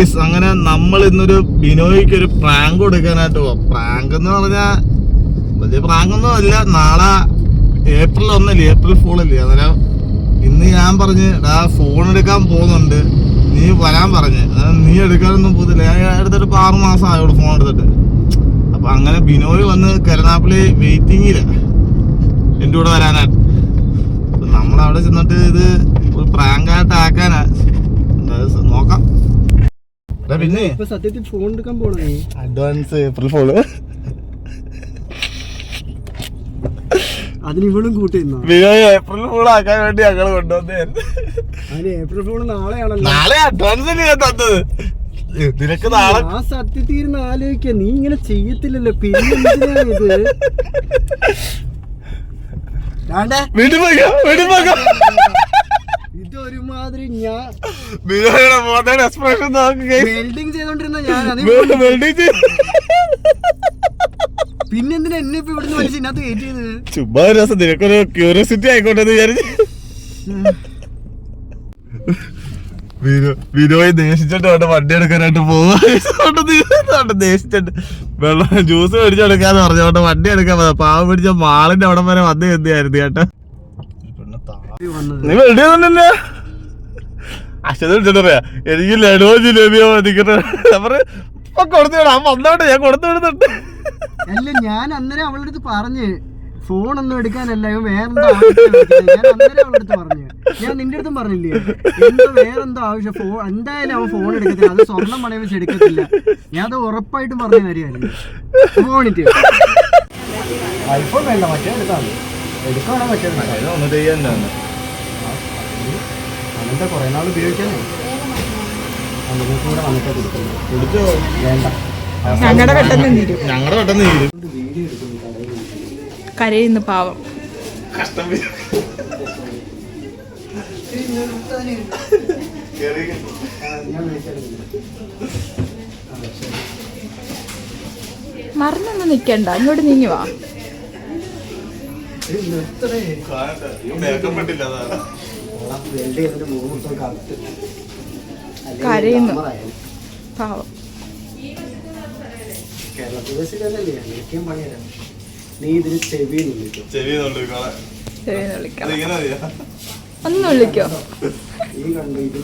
Guys, അങ്ങനെ നമ്മൾ ഇന്നൊരു ബിനോയ്ക്ക് ഒരു പ്രാങ്ക് കൊടുക്കാനായിട്ട് പോവാം. പ്രാങ്ക് എന്ന് പറഞ്ഞാ വലിയ പ്രാങ്കൊന്നും അല്ല. നാളെ April 1 ഏപ്രിൽ ഫൂളല്ലേ. അന്നേരം ഇന്ന് ഞാൻ പറഞ്ഞ് ഫോൺ എടുക്കാൻ പോകുന്നുണ്ട്, നീ വരാൻ പറഞ്ഞ്. നീ എടുക്കാനൊന്നും പോകുന്നില്ല. ഞാൻ എടുത്തിട്ട് 6 മാസം ആയോളൂ ഫോൺ എടുത്തിട്ട്. അപ്പൊ അങ്ങനെ ബിനോയ് വന്ന് കരുനാപ്പള്ളി വെയിറ്റിങ്ങില്ല എൻ്റെ കൂടെ വരാനായിട്ട്. അപ്പൊ നമ്മളവിടെ ചെന്നിട്ട് ഇത് ഒരു പ്രാങ്കായിട്ട് ആക്കാനാ. നോക്കാം. പിന്നെ സത്യത്തിൽ ഫോൺ എടുക്കാൻ പോണേ, അഡ്വാൻസ് ഏപ്രിൽ ഫോള് അതിന് ഇവളും കൂട്ടി ഏപ്രിൽ ഫൂൾ ആക്കാൻ വേണ്ടി ഞങ്ങൾ കൊണ്ടുവന്നായിരുന്നു. അതിന് ഏപ്രിൽ ഫോൺ നാളെയാണല്ലോ. നാളെ അഡ്വാൻസ് ഞാൻ തന്നത് നിനക്ക്. നാളെ ആ സത്യത്തിൽ ഇരുന്ന് ആലോചിക്ക, നീ ഇങ്ങനെ ചെയ്യത്തില്ലല്ലോ. പിന്നെ ഇത് ഇതൊരുമാതിരി ഞാൻ എക്സ്പ്രഷൻ വെൽഡിങ് ചെയ്തോണ്ടിരുന്ന ഞാൻ പിന്നെന്തിനാ എന്നെ ഇപ്പൊ ഇവിടുന്ന് വലിച്ച് ഇതിനകത്ത് കയറ്റി ചെയ്ത്? ചുമ്മാ രസം, നിനക്കൊരു ക്യൂരിയോസിറ്റി ആയിക്കോട്ടെ വിചാരിച്ചു. വിനോയ് ദേഷിച്ചിട്ട് വേണ്ട വണ്ടി എടുക്കാനായിട്ട് പോവാ. ദേഷിച്ചിട്ട് വെള്ളം ജ്യൂസ് മേടിച്ചെടുക്കാന്ന് പറഞ്ഞോണ്ട് വണ്ടി എടുക്കാൻ പാവം പിടിച്ച മാളിന്റെ അവിടെ വരെ വന്ന് എന്തിയായിരുന്നു കേട്ടോ. നീ വെൽഡ് ചെയ്തോണ്ടല്ലേ അശ്വത വിളിച്ചിട്ട് പറയാ, എനിക്ക് ലഡുവോ ജിലേബിയോ നിൽക്കുന്നത് കൊടുത്തു വിടാം. വന്നോട്ടെ, ഞാൻ കൊടുത്തു വിടുന്നുണ്ട്. അല്ല, ഞാൻ അന്നേരം അവളുടെ അടുത്ത് പറഞ്ഞ് ഫോണൊന്നും എടുക്കാനല്ല, വേറെന്തോ ഞാൻ അന്നേരം അവളുടെ അടുത്ത് പറഞ്ഞു. ഞാൻ നിന്റെ അടുത്തും പറഞ്ഞില്ലേ എന്തോ വേറെന്തോ ആവശ്യം. എന്തായാലും അവൻ ഫോൺ എടുക്കത്തില്ല, അത് സ്വർണ്ണം പണയം വെച്ച് എടുക്കത്തില്ല. ഞാൻ അത് ഉറപ്പായിട്ടും പറഞ്ഞ കാര്യമായിരുന്നു. ഫോണിട്ട് ഐഫോൺ വേണ്ട, മറ്റേ എടുത്താൽ എടുക്കാണോ മറ്റേ അങ്ങനത്തെ കുറെ നാൾ ഉപയോഗിക്കാനേ നമുക്ക് കൂടെ വന്നിട്ട് കൊടുക്കുന്നു. വേണ്ട, ഞങ്ങളുടെ പെട്ടെന്ന് തീരും. കരയുന്നു പാവം. മറന്നൊന്നും നിക്കണ്ട, ഇങ്ങോട്ട് നീങ്ങി വാ. കരയുന്നു പാവം. നീ ഇതിന് ചെവിന്ന് ഒന്നും വിളിക്കോ? ഈ കണ്ടു ഇത്